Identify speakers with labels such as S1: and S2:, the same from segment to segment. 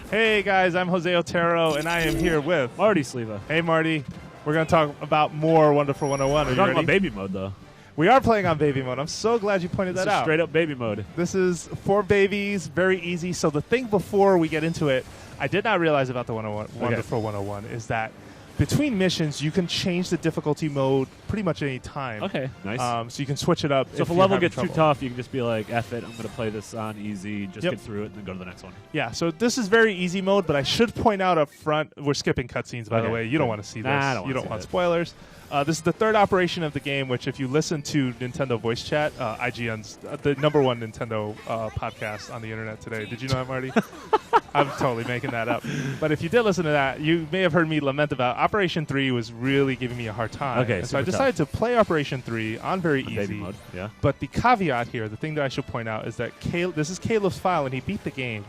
S1: Hey guys, I'm Jose Otero, and I am here with
S2: Marty Sleva.
S1: Hey Marty. We're going to talk about more Wonderful 101.
S2: We're talking about baby mode, though.
S1: We are playing on baby mode. I'm so glad you pointed that out.
S2: Straight up baby mode.
S1: This is for babies, very easy. So the thing before we get into it, I did not realize about the Wonderful 101 is that between missions, you can change the difficulty mode pretty much any time.
S2: Okay, nice.
S1: So you can switch it up.
S2: So if a level gets too tough, you can just be like, F it, I'm going to play this on easy, just get through it, and then go to the next one.
S1: Yeah, so this is very easy mode, but I should point out up front, we're skipping cutscenes, by the way. You don't want to see this. You don't want spoilers. This is the third operation of the game, which if you listen to Nintendo Voice Chat, IGN's the #1 Nintendo podcast on the internet today. Did you know that, Marty? I'm totally making that up. But if you did listen to that, you may have heard me lament about Operation 3 was really giving me a hard time.
S2: Okay,
S1: and so I decided to play Operation 3 on very easy.
S2: Baby mode, yeah.
S1: But the caveat here, the thing that I should point out, is that this is Caleb's file, and he beat the game.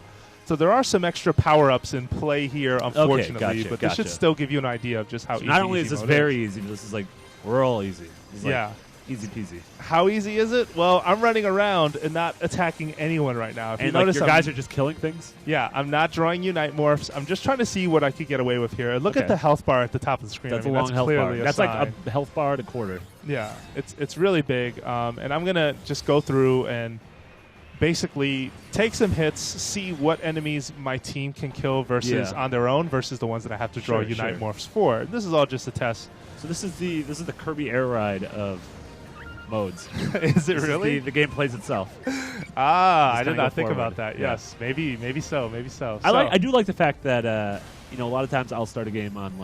S1: So there are some extra power-ups in play here, unfortunately, but this should still give you an idea of just how easy
S2: not only is this very easy, but this is like, we're all easy. It's like easy peasy.
S1: How easy is it? Well, I'm running around and not attacking anyone right now. If you notice,
S2: your guys are just killing things?
S1: Yeah, I'm not drawing Unite Morphs. I'm just trying to see what I could get away with here. Look at the health bar at the top of the screen.
S2: That's a long health bar. That's
S1: like
S2: a health bar and a quarter.
S1: Yeah, it's really big. And I'm going to just go through and basically take some hits, see what enemies my team can kill versus on their own versus the ones that I have to draw Unite Morphs for. This is all just a test.
S2: So this is the Kirby Air Ride of modes.
S1: Is it really?
S2: The game plays itself.
S1: I did not think about that. Yes, maybe so.
S2: I do like the fact that a lot of times I'll start a game on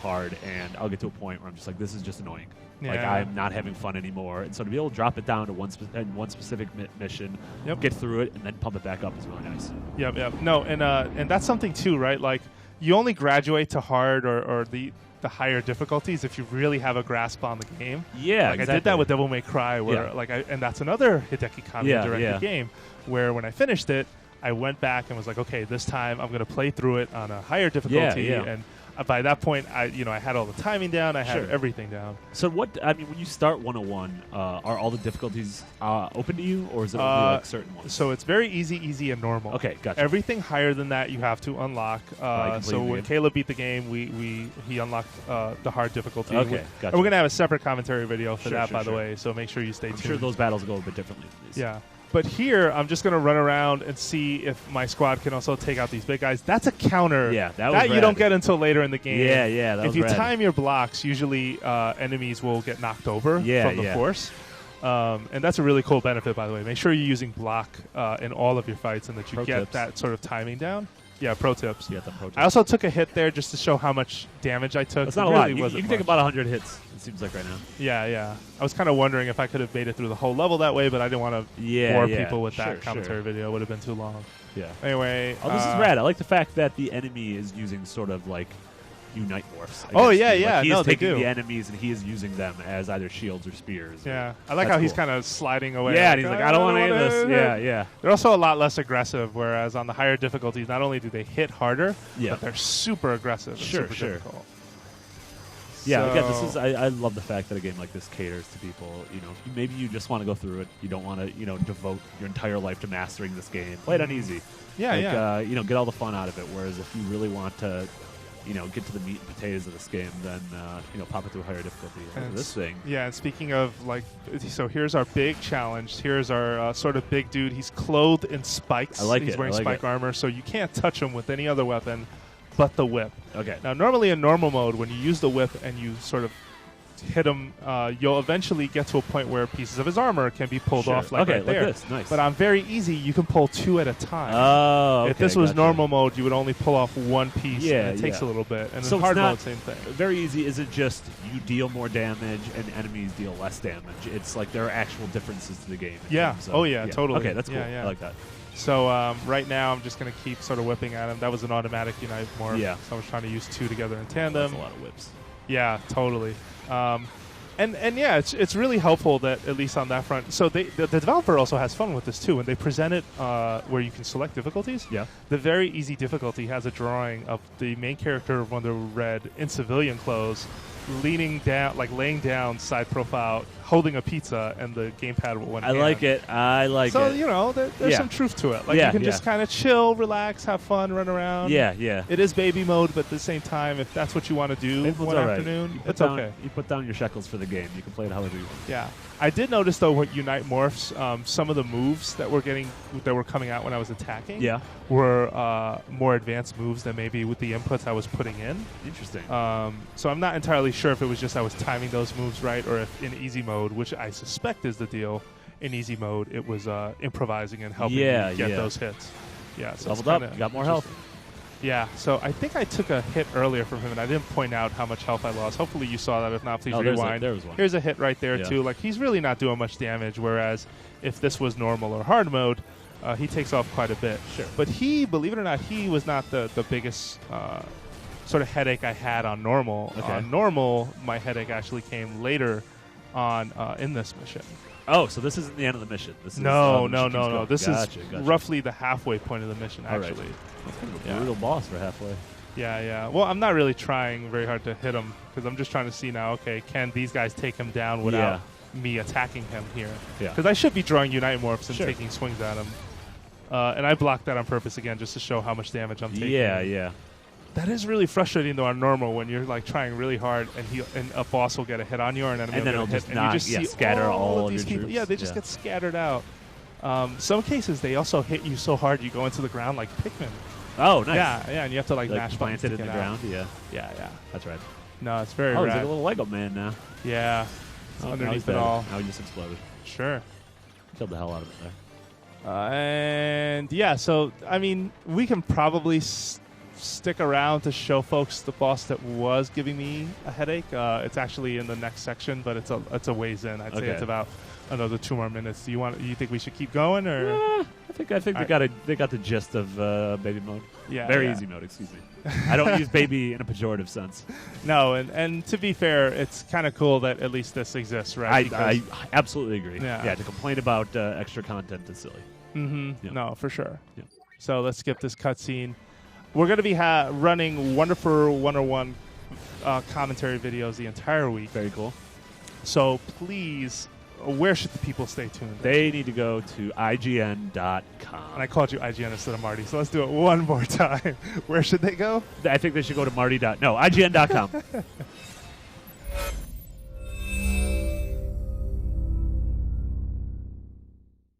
S2: hard, and I'll get to a point where I'm just like, this is just annoying.
S1: Yeah.
S2: Like I'm not having fun anymore, and so to be able to drop it down to one specific mission, get through it, and then pump it back up is really nice.
S1: Yep. No, and that's something too, right? Like you only graduate to hard or the higher difficulties if you really have a grasp on the game.
S2: Yeah,
S1: like I did that with Devil May Cry, where and that's another Hideki Kamiya directed game, where when I finished it, I went back and was like, okay, this time I'm going to play through it on a higher difficulty, and by that point, I had all the timing down, I had everything down.
S2: So when you start 101, are all the difficulties open to you, or is it only like certain ones?
S1: So it's very easy, and normal.
S2: Okay, gotcha.
S1: Everything higher than that you have to unlock. So when Caleb beat the game, he unlocked the hard difficulty.
S2: Okay, gotcha.
S1: And we're gonna have a separate commentary video for that, by the way. So make sure you stay tuned.
S2: I'm sure those battles go a bit differently.
S1: Yeah. But here, I'm just going to run around and see if my squad can also take out these big guys. That's a counter.
S2: Yeah,
S1: that you don't get until later in the game.
S2: Yeah,
S1: if you time your blocks, usually enemies will get knocked over from the force. And that's a really cool benefit, by the way. Make sure you're using block in all of your fights and that you get that sort of timing down. Yeah, pro tips. I also took a hit there just to show how much damage I took.
S2: It's not a lot. You can take about 100 hits, it seems like right now.
S1: Yeah. I was kind of wondering if I could have made it through the whole level that way, but I didn't want to bore people with that commentary video. It would have been too long.
S2: Yeah.
S1: Anyway.
S2: This is rad. I like the fact that the enemy is using sort of like Unite Morphs.
S1: He
S2: is taking the enemies and he is using them as either shields or spears.
S1: Yeah, I like how he's kind of sliding away.
S2: Yeah, and he's like, I don't want any of this. Yeah.
S1: They're also a lot less aggressive, whereas on the higher difficulties, not only do they hit harder, but they're super aggressive. Super difficult.
S2: Yeah, again, I love the fact that a game like this caters to people. Maybe you just want to go through it. You don't want to, devote your entire life to mastering this game. Play it on easy.
S1: Yeah.
S2: Get all the fun out of it. Whereas if you really want to get to the meat and potatoes of this game, then, pop it to a higher difficulty. This thing.
S1: Yeah, and speaking of, so here's our big challenge. Here's our sort of big dude. He's clothed in spikes. He's wearing spike armor, so you can't touch him with any other weapon but the whip.
S2: Okay.
S1: Now, normally in normal mode, when you use the whip and you sort of hit him, you'll eventually get to a point where pieces of his armor can be pulled off right there.
S2: Like this. Nice.
S1: But on very easy, you can pull 2 at a time.
S2: Oh, okay,
S1: if this was normal mode, you would only pull off 1 piece, and it takes a little bit. And in hard mode, same thing.
S2: Very easy. Is it just you deal more damage and enemies deal less damage? It's like there are actual differences to the game.
S1: Totally.
S2: Okay, that's cool.
S1: Yeah.
S2: I like that.
S1: So right now, I'm just going to keep sort of whipping at him. That was an automatic Unite Morph.
S2: Yeah.
S1: So I was trying to use 2 together in tandem.
S2: That's a lot of whips.
S1: Yeah, totally. It's really helpful that at least on that front. So the developer also has fun with this too, and they present it where you can select difficulties.
S2: Yeah.
S1: The very easy difficulty has a drawing of the main character of Wonder Red in civilian clothes, leaning down, like laying down, side profile, holding a pizza and the gamepad with one hand.
S2: I like it.
S1: So, you know, there's some truth to it. Like, you can just kind of chill, relax, have fun, run around.
S2: Yeah, yeah.
S1: It is baby mode, but at the same time, if that's what you want to do one afternoon, it's okay.
S2: You put down your shekels for the game. You can play it however you want.
S1: Yeah. I did notice, though, with Unite Morphs, some of the moves that were coming out when I was attacking were more advanced moves than maybe with the inputs I was putting in.
S2: Interesting.
S1: So I'm not entirely sure if it was just I was timing those moves right, or if in easy mode, which I suspect is the deal, in easy mode it was improvising and helping me get those hits. Yeah, so
S2: leveled up. You got more health.
S1: Yeah, so I think I took a hit earlier from him, and I didn't point out how much health I lost. Hopefully you saw that. If not, please rewind.
S2: There was one.
S1: Here's a hit right there, too. Like, he's really not doing much damage, whereas if this was normal or hard mode, he takes off quite a bit.
S2: Sure.
S1: But he, believe it or not, he was not the biggest sort of headache I had on normal.
S2: Okay.
S1: On normal, my headache actually came later on in this mission.
S2: Oh, so this isn't the end of the mission. This is
S1: no. This
S2: gotcha.
S1: is roughly the halfway point of the mission, actually.
S2: Right. That's kind of a brutal boss for halfway.
S1: Yeah. Well, I'm not really trying very hard to hit him, because I'm just trying to see now, okay, can these guys take him down without me attacking him here?
S2: Yeah.
S1: Because I should be drawing Unite Morphs and taking swings at him. And I blocked that on purpose, again, just to show how much damage I'm taking.
S2: Yeah.
S1: That is really frustrating, though, on normal, when you're like trying really hard and a boss will get a hit on you, or an enemy will get a hit, and you just see
S2: scatter all
S1: of these
S2: your
S1: people.
S2: troops.
S1: Yeah, they just get scattered out. Some cases, they also hit you so hard you go into the ground like Pikmin.
S2: Oh, nice.
S1: Yeah, and you have to like mash buttons
S2: planted
S1: to
S2: in the
S1: get out.
S2: ground.
S1: Yeah.
S2: That's right.
S1: No, it's very
S2: rad.
S1: rad.
S2: He's like a little Lego man now.
S1: Yeah. Underneath it all.
S2: Now he just exploded.
S1: Sure.
S2: Killed the hell out of him there.
S1: And yeah, so I mean, we can probably stick around to show folks the boss that was giving me a headache. It's actually in the next section, but it's a ways in. I'd say it's about another 2 more minutes. You think we should keep going, or?
S2: Yeah, I think they got the gist of baby mode.
S1: Yeah,
S2: very easy mode. Excuse me. I don't use baby in a pejorative sense.
S1: No, and to be fair, it's kind of cool that at least this exists, right?
S2: I absolutely agree.
S1: Yeah,
S2: to complain about extra content is silly.
S1: Mm-hmm. Yep. No, for sure.
S2: Yep.
S1: So let's skip this cutscene. We're going to be running Wonderful 101 commentary videos the entire week.
S2: Very cool.
S1: So please, where should the people stay tuned?
S2: They need to go to IGN.com.
S1: And I called you IGN instead of Marty, so let's do it one more time. Where should they go?
S2: I think they should go to IGN.com.